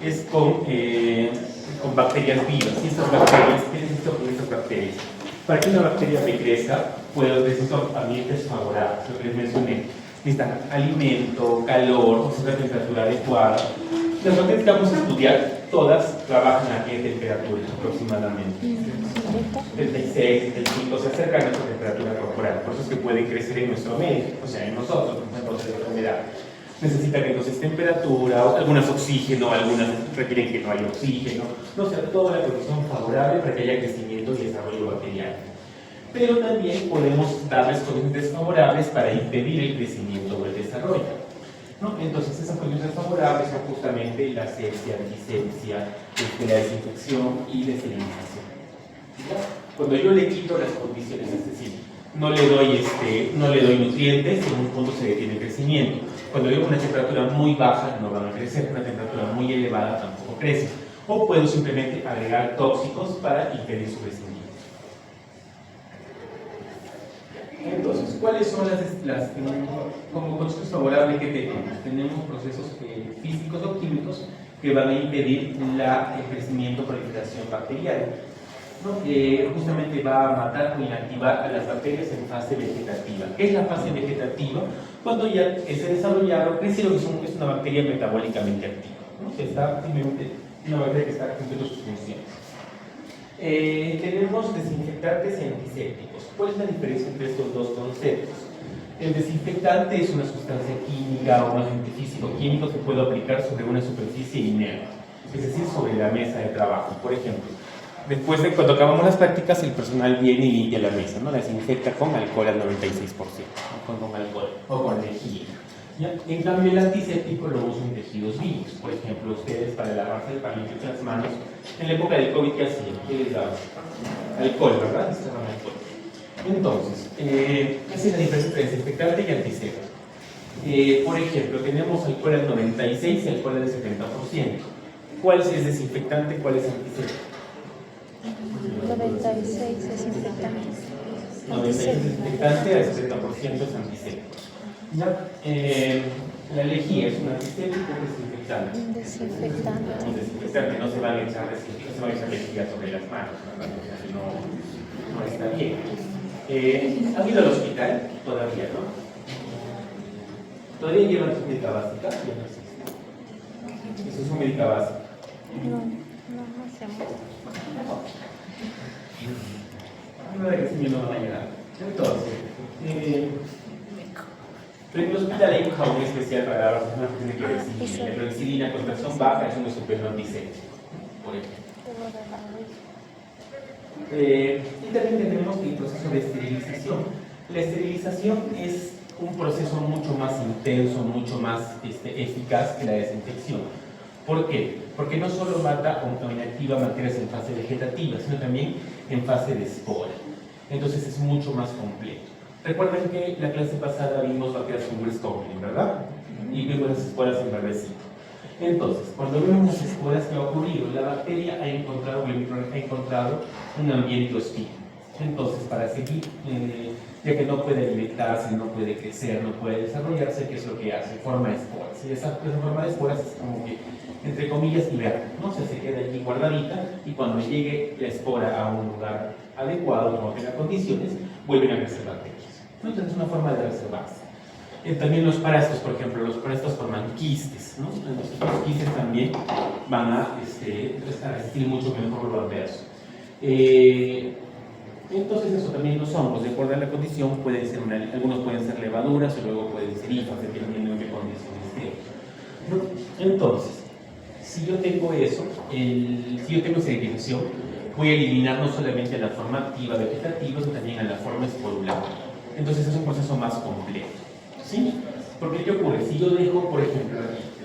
es con bacterias vivas. Y estas bacterias, ¿qué necesito con estas bacterias? Para que una bacteria me crezca, necesito ambientes favorables, lo que les mencioné. Necesitan alimento, calor, una temperatura adecuada. Las bacterias que vamos a estudiar, todas trabajan a qué temperatura aproximadamente. 36, 35, se acercan a nuestra temperatura corporal. Por eso es que pueden crecer en nuestro medio, o sea, en nosotros, en proceso de enfermedad. Necesitan entonces temperatura, algunas oxígeno, algunas requieren que no haya oxígeno, no sea, toda la condición favorable para que haya crecimiento y desarrollo bacteriano. Pero también podemos darles condiciones desfavorables para impedir el crecimiento o el desarrollo, ¿no? Entonces esas condiciones favorables son justamente la asepsia, antisepsia, la desinfección y la esterilización. Cuando yo le quito las condiciones, es decir, no le doy nutrientes, en un punto se detiene el crecimiento. Cuando yo con una temperatura muy baja no van a crecer, con una temperatura muy elevada tampoco crecen. O puedo simplemente agregar tóxicos para impedir su crecimiento. Entonces, ¿cuáles son las como condiciones favorables que tenemos? Tenemos procesos físicos o químicos que van a impedir el crecimiento o proliferación bacteriana, ¿no? Justamente va a matar o inactivar a las bacterias en fase vegetativa. ¿Qué es la fase vegetativa? Cuando ya se desarrollaron, crecieron, es una bacteria metabólicamente activa, ¿no? Está simplemente una bacteria que está cumpliendo sus funciones. Tenemos desinfectantes y antisépticos. ¿Cuál es la diferencia entre estos dos conceptos? El desinfectante es una sustancia química o un agente físico-químico que puedo aplicar sobre una superficie inerte, es decir, sobre la mesa de trabajo. Por ejemplo, después de cuando acabamos las prácticas, el personal viene y limpia la mesa, ¿no? La desinfecta con alcohol al 96%, ¿no? con alcohol o con lejía. ¿Ya? En cambio, el antiséptico lo uso en tejidos vivos. Por ejemplo, ustedes para lavarse, para limpiarse las manos, en la época del COVID, ¿qué hacían? ¿Qué les daban? Alcohol, ¿verdad? Les daban alcohol. Entonces, esa es la diferencia entre desinfectante y antiséptico. Por ejemplo, tenemos alcohol al 96 y alcohol al 70%. ¿Cuál es desinfectante y cuál es antiséptico? 96 desinfectante. 96 es desinfectante, al 70% es antiséptico. ¿Ya? La lejía es un antiséptico o desinfectante. Un desinfectante. Un desinfectante, no se van a echar lejía sobre las manos, ¿verdad? Porque no está bien. ¿Han ido al hospital? Todavía, ¿no? ¿Todavía llevan su médica básica? Ya no existe. Eso es un médica básica. No hacemos. No de crecimiento no van a llegar. Entonces, pero en el hospital hay un jabón especial para la persona que tiene clorexidina. La clorexidina con presión baja es un estupendo antiséptico, por ejemplo. Y también tenemos el proceso de esterilización. La esterilización es un proceso mucho más intenso, mucho más eficaz que la desinfección. ¿Por qué? Porque no solo mata o inactiva bacterias en fase vegetativa, sino también en fase de espora. Entonces es mucho más completo. Recuerden que la clase pasada vimos bacterias como Bristolin, ¿verdad? Y vimos las esporas en verdecito. Entonces, cuando vemos las esporas, ¿qué ha ocurrido? La bacteria ha encontrado un ambiente hostil. Entonces, para seguir, ya que no puede alimentarse, no puede crecer, no puede desarrollarse, ¿qué es lo que hace? Forma esporas. Y esa forma de esporas es como que, entre comillas, hiberna, ¿no? O sea, se queda allí guardadita y cuando llegue la espora a un lugar adecuado, como tenga condiciones, vuelven a crecer bacterias. Entonces, es una forma de reservarse. También los parásitos, por ejemplo, los parásitos forman quistes, ¿no? Entonces, los quistes también van a resistir mucho mejor lo adverso. Entonces, eso también los hongos, de acuerdo a la condición, algunos pueden ser levaduras o luego pueden ser hifas, dependiendo de qué condiciones esté, ¿no? Entonces, si yo tengo eso, si yo tengo esterilización, voy a eliminar no solamente a la forma activa vegetativa, sino también a la forma esporular. Entonces, es un proceso más complejo. ¿Sí? Porque ¿qué ocurre? Si yo dejo, por ejemplo,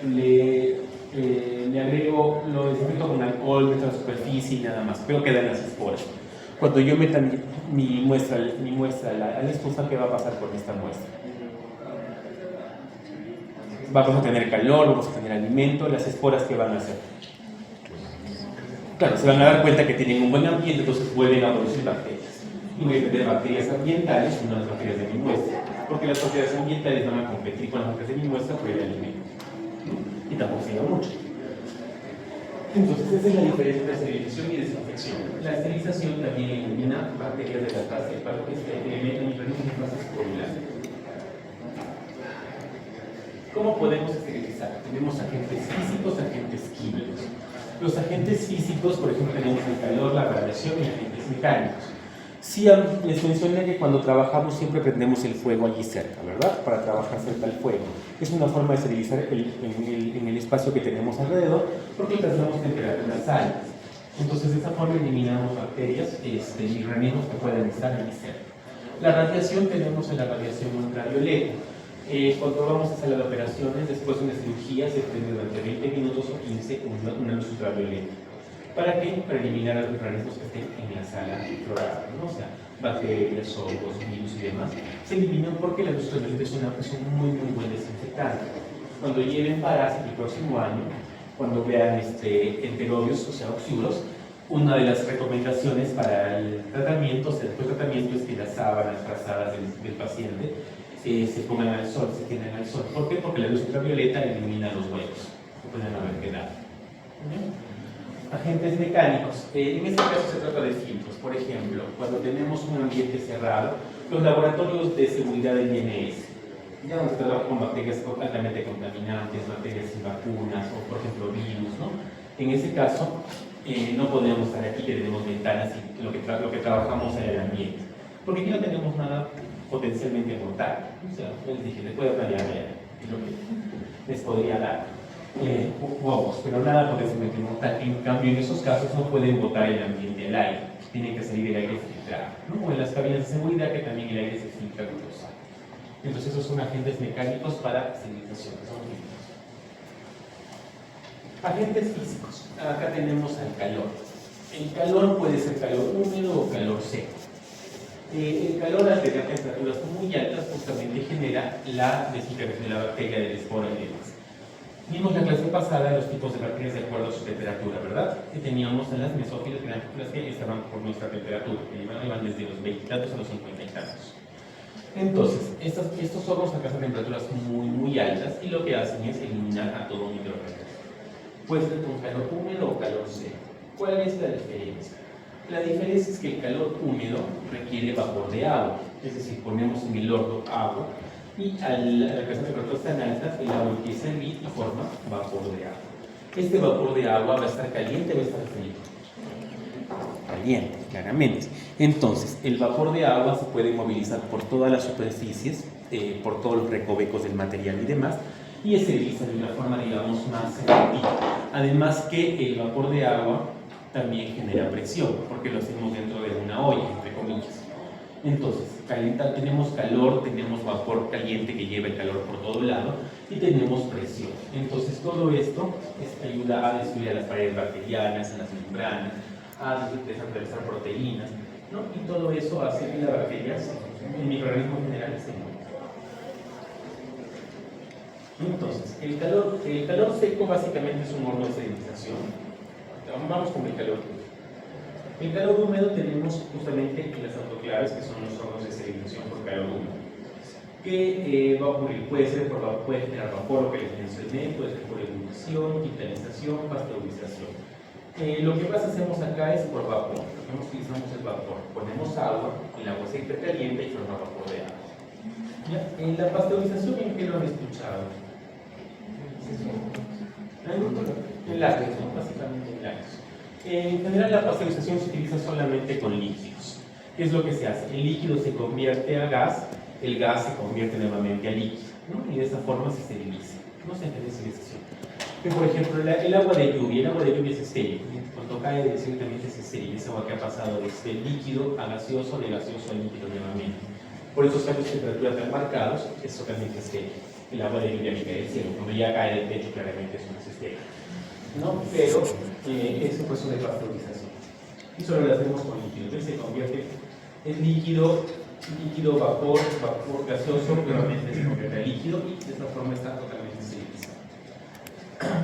le agrego, lo desinfecto con alcohol, meto la superficie y nada más, pero quedan las esporas. Cuando yo meta mi muestra a la estufa, ¿qué va a pasar con esta muestra? Vamos a tener calor, vamos a tener alimento, las esporas, ¿qué van a hacer? Claro, se van a dar cuenta que tienen un buen ambiente, entonces vuelven a producir bacterias. Y voy a tener bacterias ambientales y no las bacterias de mi muestra. Porque las bacterias ambientales van a competir con las bacterias de mi muestra por el alimento. Y tampoco se da mucho. Entonces, esa es la diferencia entre esterilización y desinfección. La esterilización también elimina bacterias de la fase, para que meten microorganismos en fase esporular. ¿Cómo podemos esterilizar? Tenemos agentes físicos, agentes químicos. Los agentes físicos, por ejemplo, tenemos el calor, la radiación y agentes mecánicos. Sí, les mencioné que cuando trabajamos siempre prendemos el fuego allí cerca, ¿verdad? Para trabajar cerca del fuego. Es una forma de esterilizar en el espacio que tenemos alrededor, porque alcanzamos temperaturas altas. Entonces, de esa forma eliminamos bacterias y organismos que puedan estar allí cerca. La radiación, tenemos en la radiación ultravioleta. Cuando vamos a sala de operaciones, después de una cirugía, se prende durante 20 minutos o 15 una luz ultravioleta. ¿Para qué? Para eliminar a los organismos que estén en la sala explorada, ¿no? O sea, bacterias, hongos, virus y demás. Se eliminan porque la luz ultravioleta es un muy buen desinfectante. Cuando lleven parásitos el próximo año, cuando vean enterobios, o sea, oxiuros, una de las recomendaciones para el tratamiento, o sea, después del tratamiento, es que las sábanas frazadas del paciente se pongan al sol, se tienen al sol. ¿Por qué? Porque la luz ultravioleta elimina los huecos que pueden haber quedado. Agentes mecánicos. En este caso se trata de filtros. Por ejemplo, cuando tenemos un ambiente cerrado, los laboratorios de seguridad del INS, ya donde se trabaja con bacterias altamente contaminantes, bacterias sin vacunas o, por ejemplo, virus, ¿no? En ese caso, no podemos estar aquí que tenemos ventanas y lo que trabajamos en el ambiente. Porque aquí no tenemos nada potencialmente mortal. O sea, les dije, les puede variar lo que les podría dar. Huevos, pero nada potencialmente mortal. En cambio, en esos casos no pueden botar el ambiente al aire, tiene que salir el aire filtrado, ¿no? O en las cabinas de seguridad, que también el aire se filtra con los aires. Entonces, esos son agentes mecánicos para esterilización, son químicos. Agentes físicos. Acá tenemos al calor. El calor puede ser calor húmedo o calor seco. El calor al tener temperaturas muy altas justamente genera la desintegración de la bacteria del esporo y demás. Vimos la clase pasada los tipos de bacterias de acuerdo a su temperatura, ¿verdad? Que teníamos en las mesófilas, que eran las que estaban por nuestra temperatura, que iban desde los 20 y tantos a los 50 y tantos. Entonces, estos hongos alcanzan temperaturas muy altas y lo que hacen es eliminar a todo microorganismo. Puede ser con calor húmedo o calor seco. ¿Cuál es la diferencia? La diferencia es que el calor húmedo requiere vapor de agua, es decir, ponemos en el horno agua y al alcanzar temperaturas tan altas, el agua empieza a hervir y forma vapor de agua. Este vapor de agua va a estar caliente o va a estar frío. Caliente, claramente. Entonces, el vapor de agua se puede movilizar por todas las superficies, por todos los recovecos del material y demás, y esteriliza de una forma, digamos, más efectiva. Además que el vapor de agua también genera presión, porque lo hacemos dentro de una olla, entre comillas. Entonces, tenemos calor, tenemos vapor caliente que lleva el calor por todo lado y tenemos presión. Entonces, todo esto ayuda a destruir a las paredes bacterianas, a las membranas, a desatravesar proteínas, ¿no? Y todo eso hace que las bacterias, el microorganismo en general, se mueran. Entonces, el calor seco básicamente es un horno de esterilización. Vamos con el calor húmedo. El calor húmedo tenemos justamente las autoclaves, que son los hornos de esterilización por calor húmedo. ¿Qué va a ocurrir? Puede generar vapor, lo que les mencioné, puede ser por ebullición, cristalización, pasteurización. Lo que más hacemos acá es por vapor. Lo que utilizamos es vapor. Ponemos agua, el agua se hipercalienta y forma vapor de agua. ¿Ya? En la pasteurización, ¿en qué lo han escuchado? En lácteos, ¿no? Básicamente en lácteos. En general, la pasteurización se utiliza solamente con líquidos. ¿Qué es lo que se hace? El líquido se convierte a gas, el gas se convierte nuevamente a líquido, ¿no? Y de esa forma se esteriliza. No se entiende esterilización. Pero, por ejemplo, el agua de lluvia es estéril. Cuando cae directamente es estéril. Es agua que ha pasado de líquido a gaseoso, de gaseoso a líquido nuevamente. Por esos cambios de temperatura tan marcados, es totalmente estéril. El agua de lluvia que cae del cielo, cuando ya cae del techo, claramente es una estéril, ¿no? Pero es un proceso de pasteurización. Y solo lo hacemos con líquido. Entonces se convierte en líquido, vapor gaseoso, nuevamente se convierte en líquido y de esta forma está totalmente esterilizado.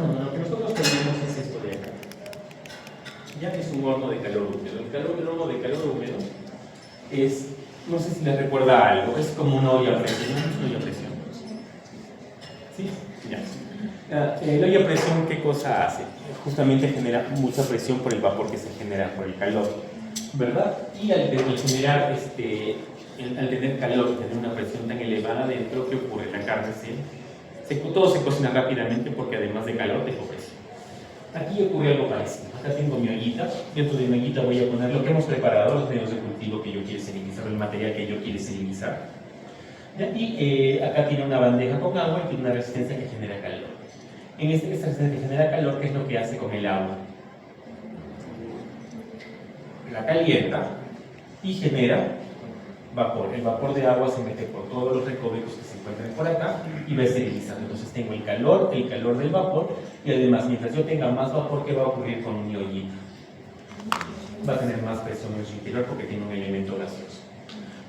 Bueno, lo que nosotros tenemos es esto de acá. Ya es un horno de calor húmedo. El horno de calor húmedo es, no sé si les recuerda algo, es como una olla a presión, ¿no? Es una olla a presión. ¿Sí? Ya. La olla a presión, ¿qué cosa hace? Justamente genera mucha presión por el vapor que se genera por el calor, ¿verdad? Y al generar, al tener calor, tener una presión tan elevada dentro, ¿qué ocurre? La carne todo se cocina rápidamente porque además de calor tengo presión. Aquí ocurre algo parecido. Acá tengo mi ollita. Dentro de mi ollita voy a poner lo que hemos preparado, los medios de cultivo que yo quiero esterilizar, el material que yo quiero esterilizar. Y acá tiene una bandeja con agua y tiene una resistencia que genera calor. En esta resistencia que genera calor, ¿qué es lo que hace con el agua? La calienta y genera vapor. El vapor de agua se mete por todos los recovecos que se encuentran por acá y va esterilizando. Entonces tengo el calor del vapor, y además, mientras yo tenga más vapor, ¿qué va a ocurrir con mi ollita? Va a tener más presión en su interior porque tiene un elemento gaseoso,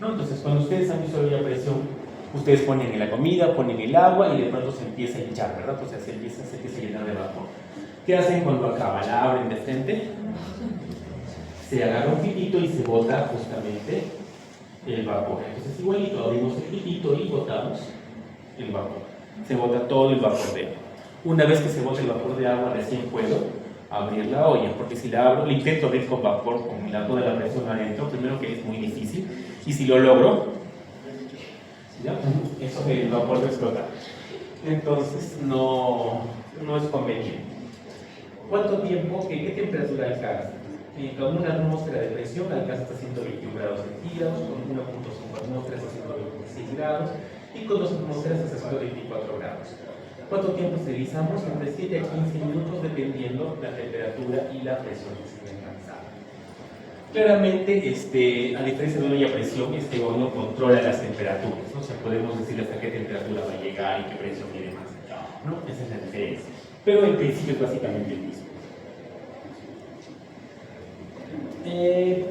¿no? Entonces, cuando ustedes han visto la olla a presión, ustedes ponen en la comida, ponen el agua y de pronto se empieza a hinchar, ¿verdad? O sea, se empieza a llenar de vapor. ¿Qué hacen cuando acaba? La abren de frente, se agarra un pitito y se bota justamente el vapor. Entonces, igualito, abrimos el pitito y botamos el vapor. Se bota todo el vapor de agua. Una vez que se bota el vapor de agua, recién puedo abrir la olla, porque si la abro, le intento abrir con vapor, con toda la presión adentro, primero que es muy difícil, y si lo logro, ¿ya? Eso el vapor va a explotar. Entonces, no es conveniente. ¿Cuánto tiempo? ¿Qué temperatura alcanza? Con una atmósfera de presión alcanza hasta 121 grados centígrados, con 1.5 atmósferas a 126 grados y con 2 atmósferas hasta 124 grados. ¿Cuánto tiempo esterilizamos? Entre 7 a 15 minutos, dependiendo la temperatura y la presión que se alcanzada. Claramente, a diferencia de una olla a presión, este horno controla las temperaturas, ¿no? O sea, podemos decir hasta qué temperatura va a llegar y qué presión tiene más, ¿no? Esa es la diferencia. Pero en principio es básicamente el mismo.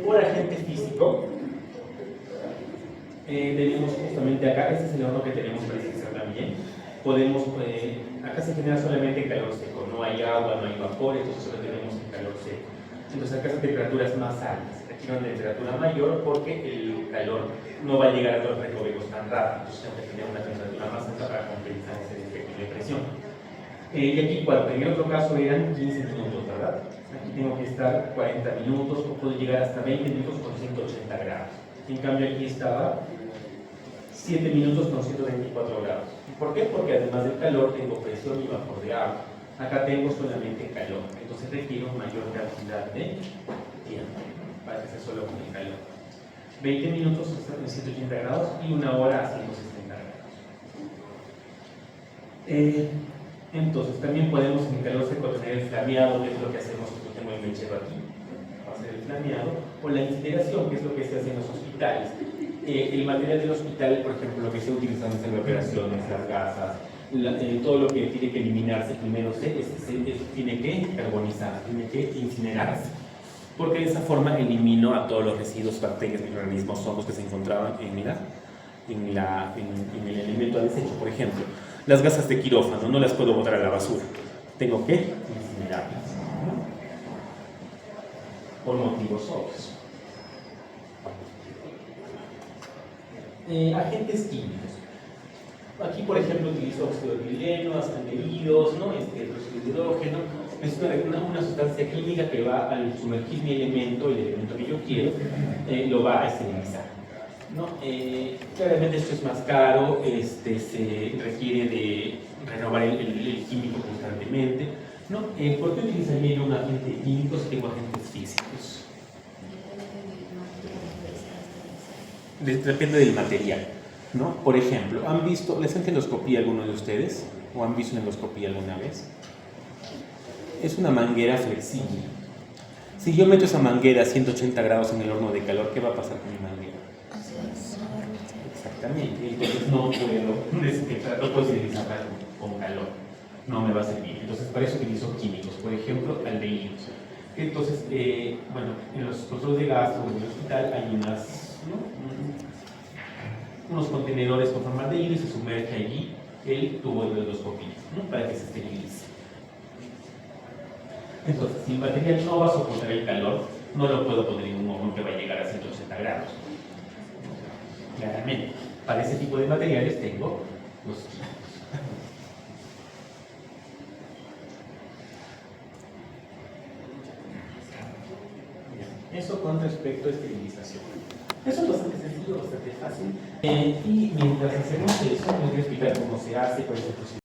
Por agente físico, tenemos justamente acá, este es el horno que tenemos para utilizar también. Podemos, acá se genera solamente calor seco, no hay agua, no hay vapor, entonces solo tenemos el calor seco. Entonces acá son temperaturas más altas, aquí hay una temperatura mayor porque el calor no va a llegar a todos los recovecos tan rápido, entonces tengo que tener una temperatura más alta para compensar ese efecto de presión. Y aquí, en el otro caso eran 15 minutos, ¿verdad? Aquí tengo que estar 40 minutos, o puedo llegar hasta 20 minutos con 180 grados. En cambio aquí estaba 7 minutos con 124 grados. ¿Por qué? Porque además del calor tengo presión y vapor de agua. Acá tengo solamente calor, entonces requiero mayor cantidad de tiempo para que sea solo con el calor. 20 minutos a 180 grados y 1 hora a 160 grados. Entonces, también podemos en el calor seco tener el flameado, que es lo que hacemos, yo tengo el mechero aquí, va a ser el flameado, o la incineración, que es lo que se hace en los hospitales. El material del hospital, por ejemplo, lo que se utiliza en las operaciones, las gasas, todo lo que tiene que eliminarse primero tiene que carbonizar, tiene que incinerarse, porque de esa forma elimino a todos los residuos, bacterias, microorganismos, hongos que se encontraban en el elemento de desecho. Por ejemplo, las gasas de quirófano no las puedo botar a la basura, tengo que incinerarlas, ¿no? Por motivos obvios. Agentes químicos. Aquí, por ejemplo, utilizo óxido de etileno, aldehídos, ¿no? El óxido de hidrógeno. Es una sustancia química que va al sumergir mi elemento, el elemento que yo quiero, lo va a esterilizar, ¿no? Claramente esto es más caro, se requiere de renovar el químico constantemente, ¿no? ¿Por qué utilizaría yo un agente químico si tengo agentes físicos? Depende del material, ¿no? Por ejemplo, ¿les han hecho endoscopía alguno de ustedes? ¿O han visto una endoscopía alguna vez? Es una manguera flexible. Si yo meto esa manguera a 180 grados en el horno de calor, ¿qué va a pasar con mi manguera? Exactamente, entonces no puedo utilizarla con calor, no me va a servir. Entonces para eso utilizo químicos, por ejemplo, aldehídos. Entonces, bueno, en los controles de gasto en el hospital hay unos contenedores con formaldehído y se sumerge allí el tubo de endoscopía, ¿no? Para que se esterilice. Entonces, si el material no va a soportar el calor, no lo puedo poner en un horno que va a llegar a 180 grados. Claramente, para ese tipo de materiales tengo los químicos. Eso con respecto a esterilización. Eso es bastante sencillo, bastante fácil. Y mientras hacemos eso, les voy a explicar cómo se hace, cuál es el procedimiento.